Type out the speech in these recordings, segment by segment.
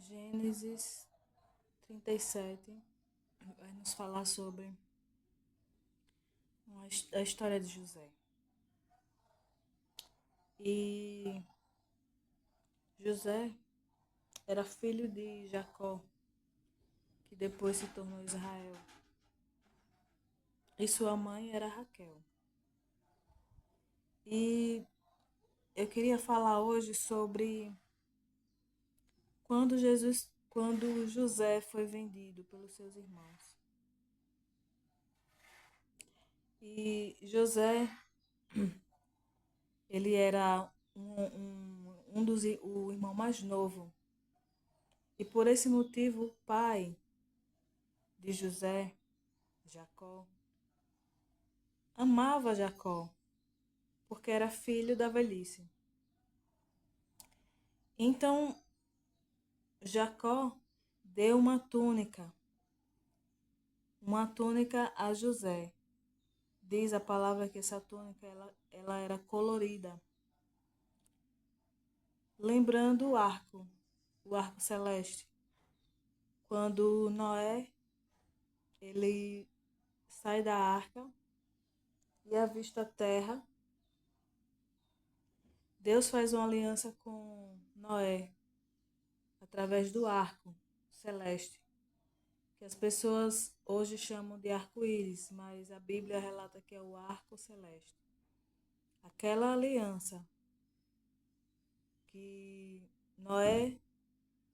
Gênesis 37 vai nos falar sobre a história de José. E José era filho de Jacó, que depois se tornou Israel. E sua mãe era Raquel. E eu queria falar hoje sobre quando José foi vendido pelos seus irmãos. E José, ele era o irmão mais novo. E por esse motivo, o pai de José, Jacó, amava Jacó, porque era filho da velhice. Então, Jacó deu uma túnica a José. Diz a palavra que essa túnica ela era colorida, lembrando o arco celeste. Quando Noé ele sai da arca e avista a terra, Deus faz uma aliança com Noé através do arco celeste, que as pessoas hoje chamam de arco-íris, mas a Bíblia relata que é o arco celeste. Aquela aliança que Noé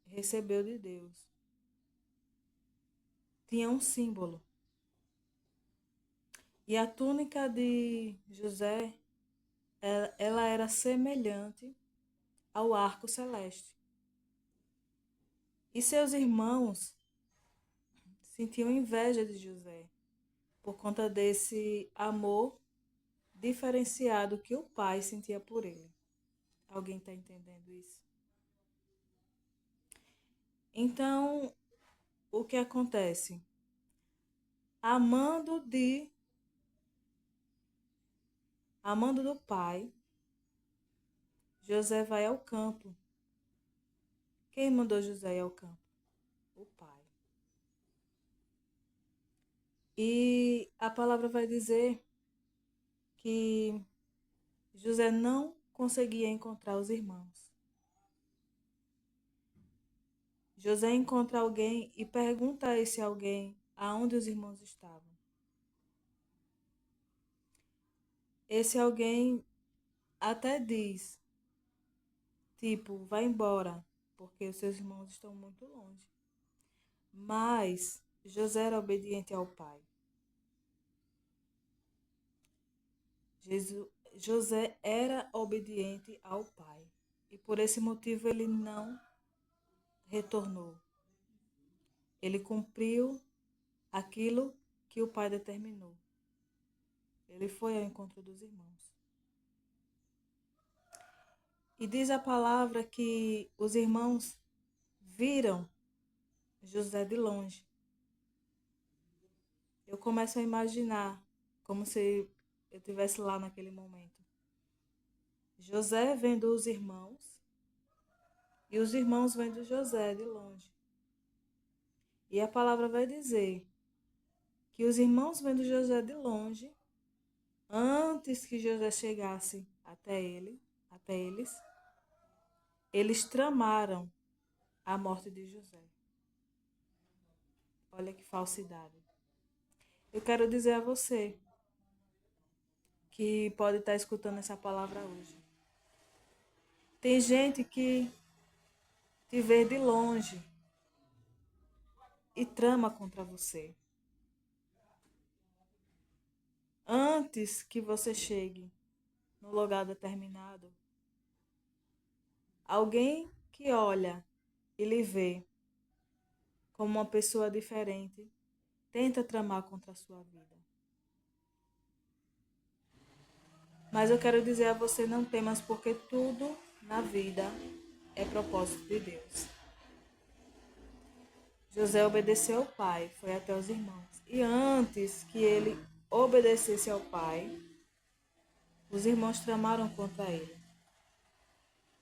recebeu de Deus tinha um símbolo. E a túnica de José, ela era semelhante ao arco celeste. E seus irmãos sentiam inveja de José por conta desse amor diferenciado que o pai sentia por ele. Alguém está entendendo isso? Então, o que acontece? Amando do pai, José vai ao campo. Quem mandou José ir ao campo? O pai. E a palavra vai dizer que José não conseguia encontrar os irmãos. José encontra alguém e pergunta a esse alguém aonde os irmãos estavam. Esse alguém até diz, tipo, vai embora, porque os seus irmãos estão muito longe. Mas José era obediente ao pai. José era obediente ao pai. E por esse motivo ele não retornou. Ele cumpriu aquilo que o pai determinou. Ele foi ao encontro dos irmãos. E diz a palavra que os irmãos viram José de longe. Eu começo a imaginar como se eu estivesse lá naquele momento. José vendo os irmãos e os irmãos vendo José de longe. E a palavra vai dizer que os irmãos vendo José de longe, antes que José chegasse até eles, eles tramaram a morte de José. Olha que falsidade. Eu quero dizer a você que pode estar escutando essa palavra hoje. Tem gente que te vê de longe e trama contra você. Antes que você chegue no lugar determinado, alguém que olha e lhe vê como uma pessoa diferente tenta tramar contra a sua vida. Mas eu quero dizer a você, não temas, porque tudo na vida é propósito de Deus. José obedeceu ao pai, foi até os irmãos. E antes que ele obedecesse ao pai, os irmãos tramaram contra ele.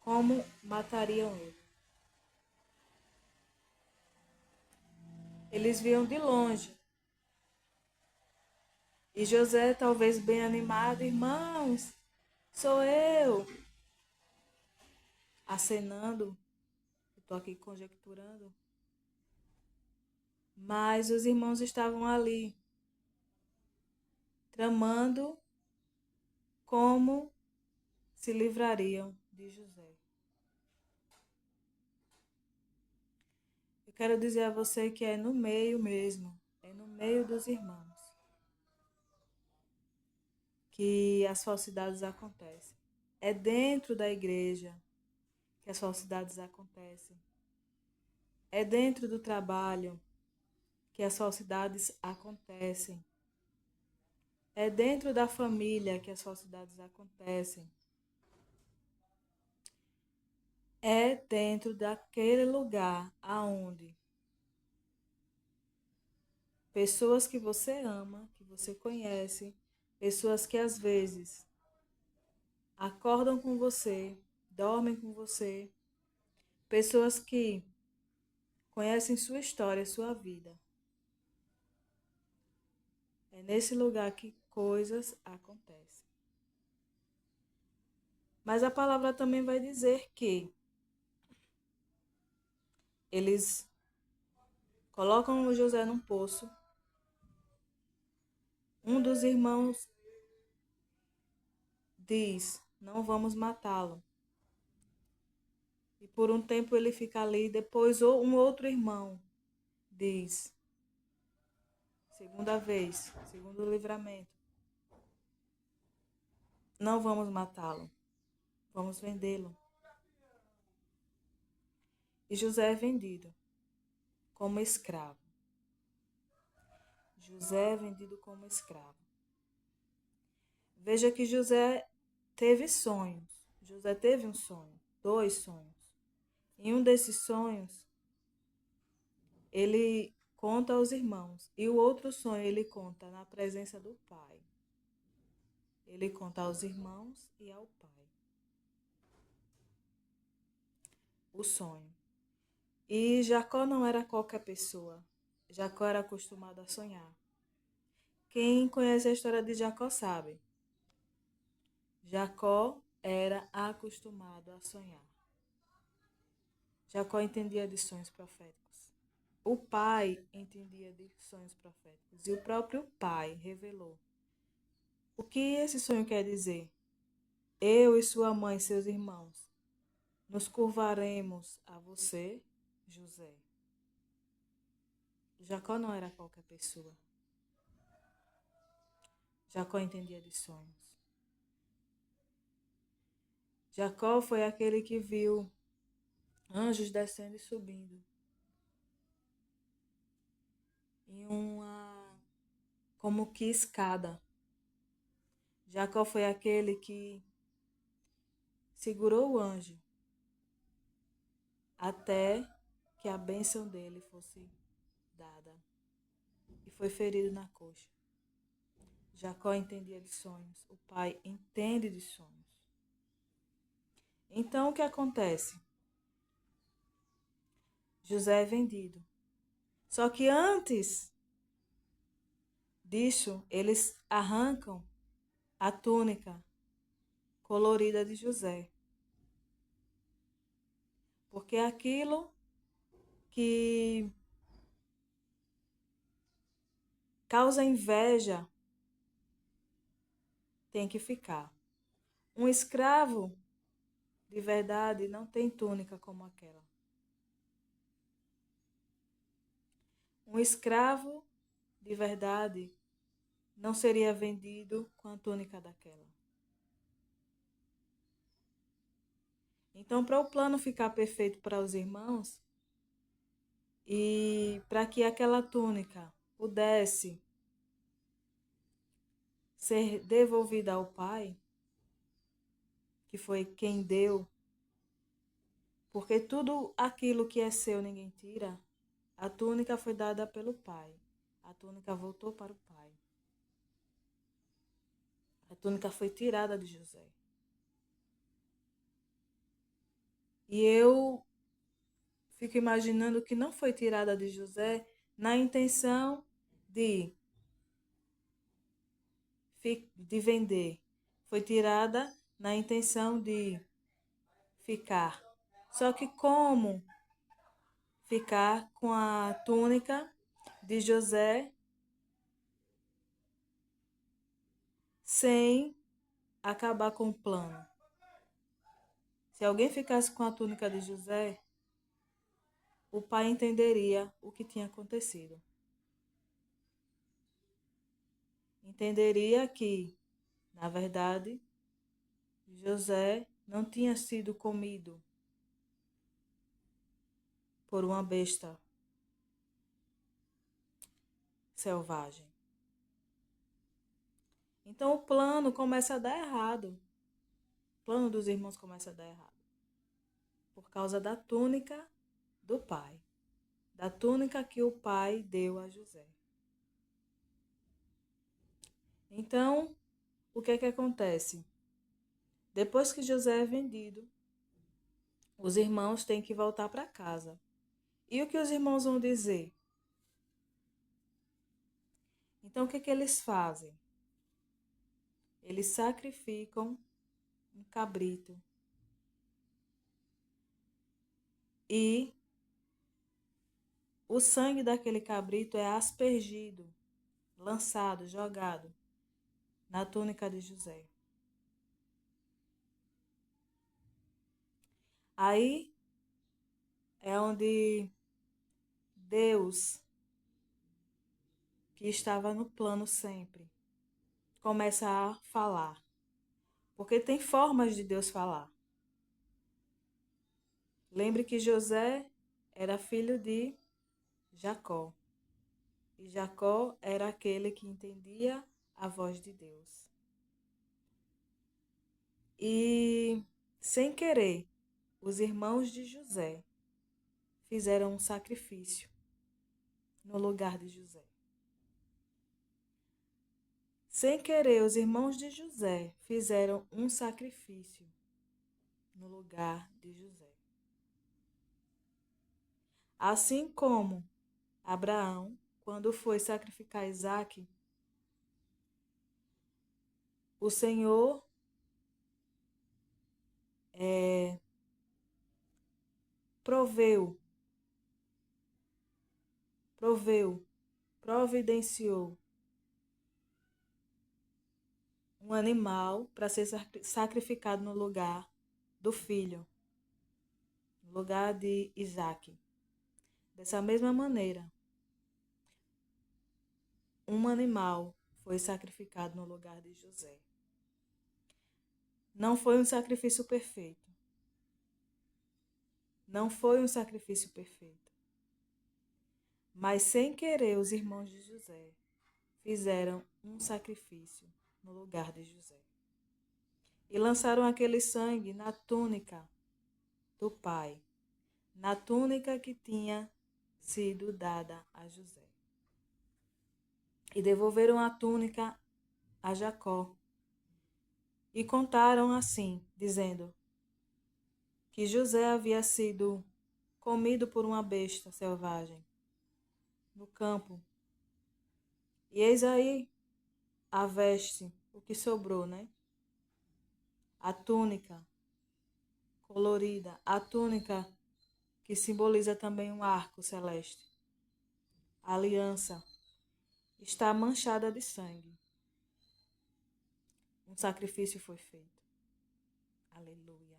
Como matariam ele? eles viam de longe. E José, talvez bem animado, irmãos, sou eu, acenando, estou aqui conjecturando. Mas os irmãos estavam ali, tramando como se livrariam de José. Eu quero dizer a você que é no meio mesmo, é no meio dos irmãos, que as falsidades acontecem. É dentro da igreja que as falsidades acontecem. É dentro do trabalho que as falsidades acontecem. É dentro da família que as falsidades acontecem. É dentro daquele lugar aonde pessoas que você ama, que você conhece, pessoas que às vezes acordam com você, dormem com você, pessoas que conhecem sua história, sua vida. É nesse lugar que coisas acontecem. Mas a palavra também vai dizer que eles colocam o José num poço. Um dos irmãos diz: não vamos matá-lo. E por um tempo ele fica ali. Depois um outro irmão diz: segunda vez, segundo livramento: não vamos matá-lo, vamos vendê-lo. E José é vendido como escravo. José é vendido como escravo. Veja que José teve sonhos. José teve um sonho, 2 sonhos. Em um desses sonhos, ele conta aos irmãos. E o outro sonho ele conta na presença do pai. Ele conta aos irmãos e ao pai. O sonho. E Jacó não era qualquer pessoa. Jacó era acostumado a sonhar. Quem conhece a história de Jacó sabe. Jacó era acostumado a sonhar. Jacó entendia de sonhos proféticos. O pai entendia de sonhos proféticos. E o próprio pai revelou. O que esse sonho quer dizer? Eu e sua mãe, seus irmãos, nos curvaremos a você, José. Jacó não era qualquer pessoa. Jacó entendia de sonhos. Jacó foi aquele que viu anjos descendo e subindo em uma como que escada. Jacó foi aquele que segurou o anjo até que a bênção dele fosse dada e foi ferido na coxa. Jacó entendia de sonhos, o pai entende de sonhos. Então o que acontece? José é vendido. Só que antes disso, eles arrancam a túnica colorida de José. Porque aquilo que causa inveja tem que ficar. Um escravo de verdade não tem túnica como aquela. Um escravo de verdade não seria vendido com a túnica daquela. Então, para o plano ficar perfeito para os irmãos e para que aquela túnica pudesse ser devolvida ao pai, que foi quem deu, porque tudo aquilo que é seu ninguém tira, a túnica foi dada pelo pai. A túnica voltou para o pai. A túnica foi tirada de José. E eu fico imaginando que não foi tirada de José na intenção de, de vender. Foi tirada na intenção de ficar. Só que como ficar com a túnica de José sem acabar com o plano? Se alguém ficasse com a túnica de José, o pai entenderia o que tinha acontecido. Entenderia que, na verdade, José não tinha sido comido por uma besta selvagem. Então o plano começa a dar errado. O plano dos irmãos começa a dar errado. Por causa da túnica do pai. Da túnica que o pai deu a José. Então, o que é que acontece? Depois que José é vendido, os irmãos têm que voltar para casa. E o que os irmãos vão dizer? Então, o que é que eles fazem? Eles sacrificam um cabrito. E o sangue daquele cabrito é aspergido, lançado, jogado na túnica de José. Aí é onde Deus, que estava no plano sempre, começa a falar. Porque tem formas de Deus falar. Lembre que José era filho de Jacó. E Jacó era aquele que entendia a voz de Deus. E, sem querer, os irmãos de José fizeram um sacrifício no lugar de José. Sem querer, os irmãos de José fizeram um sacrifício no lugar de José. Assim como Abraão, quando foi sacrificar Isaque, o Senhor providenciou um animal para ser sacrificado no lugar do filho, no lugar de Isaque. Dessa mesma maneira, um animal foi sacrificado no lugar de José. Não foi um sacrifício perfeito. Não foi um sacrifício perfeito. Mas sem querer, os irmãos de José fizeram um sacrifício no lugar de José. E lançaram aquele sangue na túnica do pai, na túnica que tinha sido dada a José. E devolveram a túnica a Jacó. E contaram assim, dizendo que José havia sido comido por uma besta selvagem no campo. E eis aí a veste, o que sobrou, né? A túnica colorida, a túnica que simboliza também um arco celeste. A aliança está manchada de sangue. Um sacrifício foi feito. Aleluia.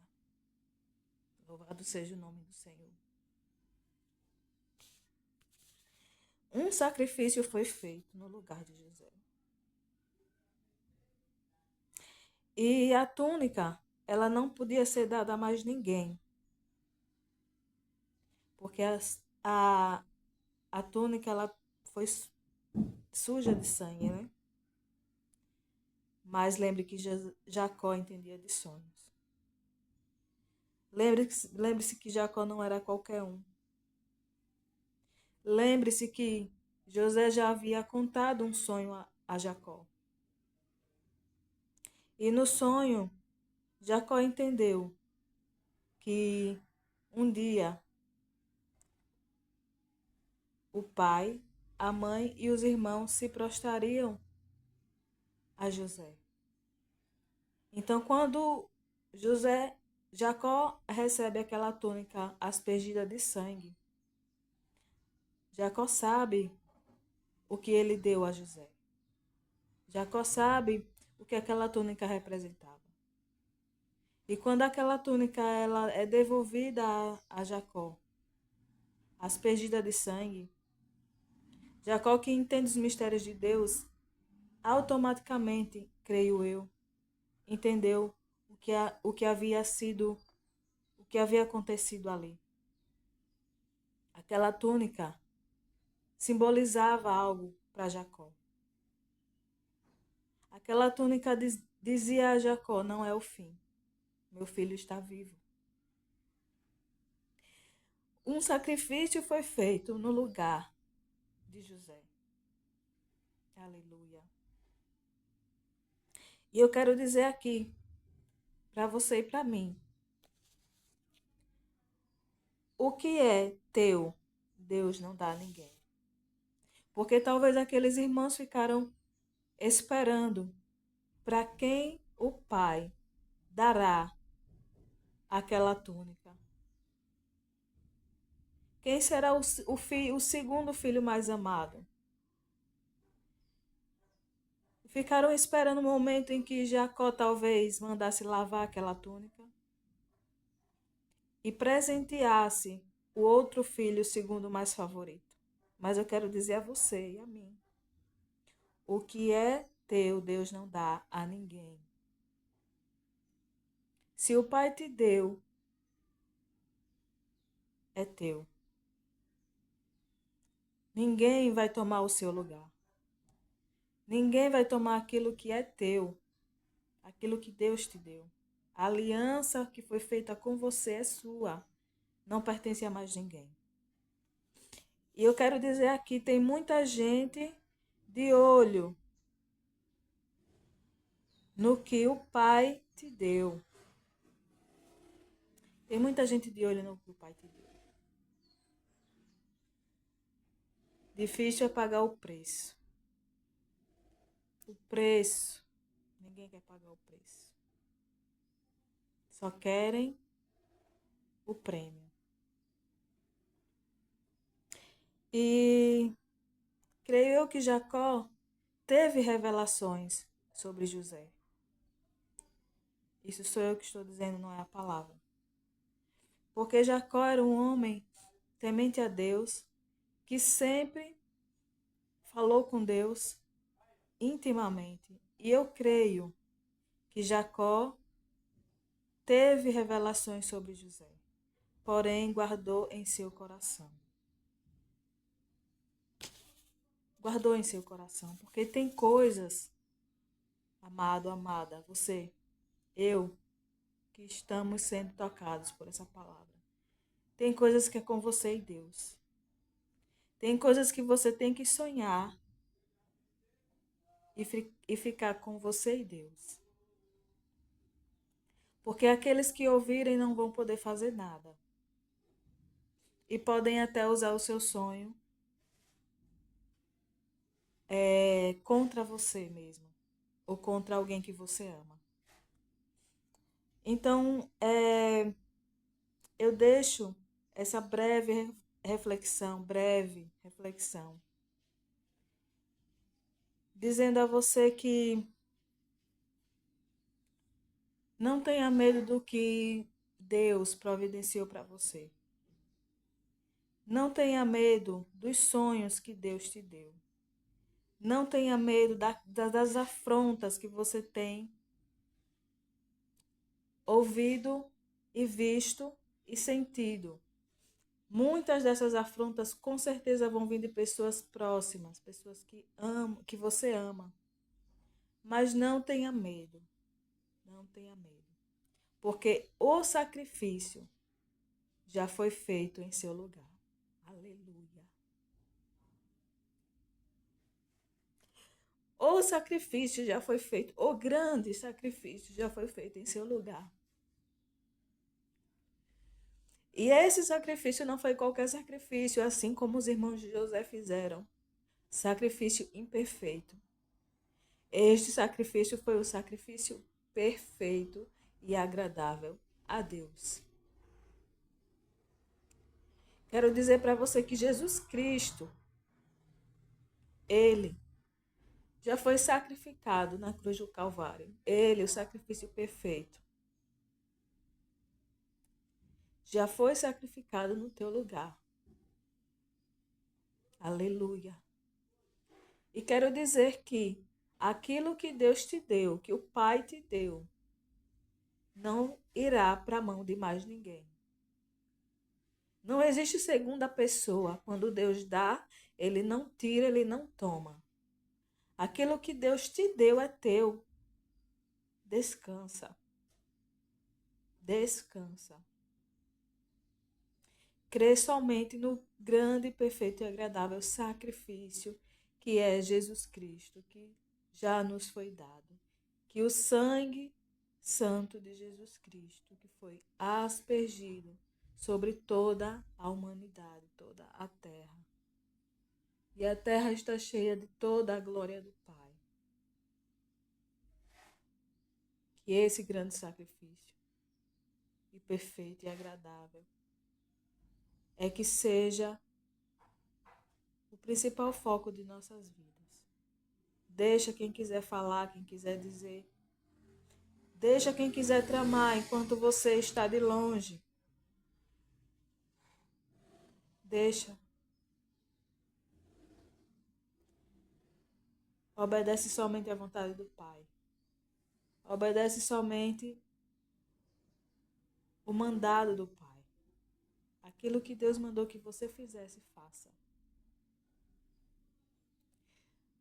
Louvado seja o nome do Senhor. Um sacrifício foi feito no lugar de José. E a túnica, ela não podia ser dada a mais ninguém. Porque a túnica, ela foi suja de sangue, né? Mas lembre que Jacó entendia de sonhos. Lembre-se que Jacó não era qualquer um. Lembre-se que José já havia contado um sonho a Jacó. E no sonho, Jacó entendeu que um dia o pai, a mãe e os irmãos se prostrariam a José. Então, quando Jacó recebe aquela túnica aspergida de sangue, Jacó sabe o que ele deu a José. Jacó sabe o que aquela túnica representava. E quando aquela túnica ela é devolvida a Jacó, aspergida de sangue, Jacó, que entende os mistérios de Deus, automaticamente, creio eu, entendeu o que havia sido, o que havia acontecido ali. Aquela túnica simbolizava algo para Jacó. Aquela túnica dizia a Jacó: não é o fim, meu filho está vivo. Um sacrifício foi feito no lugar de José. Aleluia. E eu quero dizer aqui, para você e para mim, o que é teu, Deus não dá a ninguém. Porque talvez aqueles irmãos ficaram esperando para quem o pai dará aquela túnica. Quem será o segundo filho mais amado? Ficaram esperando o momento em que Jacó talvez mandasse lavar aquela túnica e presenteasse o outro filho, o segundo mais favorito. Mas eu quero dizer a você e a mim: o que é teu, Deus não dá a ninguém. Se o Pai te deu, é teu. Ninguém vai tomar o seu lugar. Ninguém vai tomar aquilo que é teu, aquilo que Deus te deu. A aliança que foi feita com você é sua, não pertence a mais ninguém. E eu quero dizer aqui, tem muita gente de olho no que o Pai te deu. Tem muita gente de olho no que o Pai te deu. Difícil é pagar o preço. O preço. Ninguém quer pagar o preço. Só querem o prêmio. E creio eu que Jacó teve revelações sobre José. Isso sou eu que estou dizendo, não é a palavra. Porque Jacó era um homem temente a Deus, que sempre falou com Deus intimamente. E eu creio que Jacó teve revelações sobre José, porém guardou em seu coração. Guardou em seu coração, porque tem coisas, amado, amada, você, eu, que estamos sendo tocados por essa palavra. Tem coisas que é com você e Deus. Tem coisas que você tem que sonhar e ficar com você e Deus. Porque aqueles que ouvirem não vão poder fazer nada. E podem até usar o seu sonho contra você mesmo. Ou contra alguém que você ama. Então, eu deixo essa breve reflexão, dizendo a você que não tenha medo do que Deus providenciou para você. Não tenha medo dos sonhos que Deus te deu. Não tenha medo das afrontas que você tem ouvido e visto e sentido. Muitas dessas afrontas com certeza vão vir de pessoas próximas, pessoas que amam, que você ama. Mas não tenha medo. Não tenha medo. Porque o sacrifício já foi feito em seu lugar. Aleluia. O sacrifício já foi feito. O grande sacrifício já foi feito em seu lugar. E esse sacrifício não foi qualquer sacrifício, assim como os irmãos de José fizeram. Sacrifício imperfeito. Este sacrifício foi o sacrifício perfeito e agradável a Deus. Quero dizer para você que Jesus Cristo, ele já foi sacrificado na cruz do Calvário. Ele, o sacrifício perfeito, já foi sacrificado no teu lugar. Aleluia. E quero dizer que aquilo que Deus te deu, que o Pai te deu, não irá para a mão de mais ninguém. Não existe segunda pessoa. Quando Deus dá, ele não tira, ele não toma. Aquilo que Deus te deu é teu. Descansa. Descansa. Crê somente no grande, perfeito e agradável sacrifício que é Jesus Cristo, que já nos foi dado. Que o sangue santo de Jesus Cristo, que foi aspergido sobre toda a humanidade, toda a terra. E a terra está cheia de toda a glória do Pai. Que esse grande sacrifício, e perfeito e agradável, é que seja o principal foco de nossas vidas. Deixa quem quiser falar, quem quiser dizer. Deixa quem quiser tramar enquanto você está de longe. Deixa. Obedece somente à vontade do Pai. Obedece somente o mandado do Pai. Aquilo que Deus mandou que você fizesse, faça.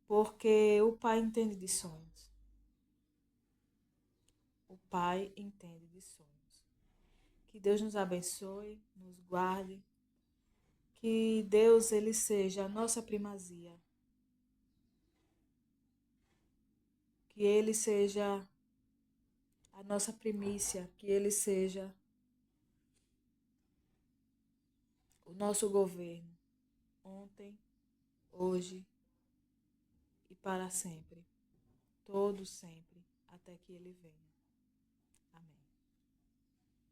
Porque o Pai entende de sonhos. O Pai entende de sonhos. Que Deus nos abençoe, nos guarde. Que Deus ele seja a nossa primazia. Que ele seja a nossa primícia. Que ele seja o nosso governo. Ontem, hoje e para sempre. Todo sempre, até que ele venha.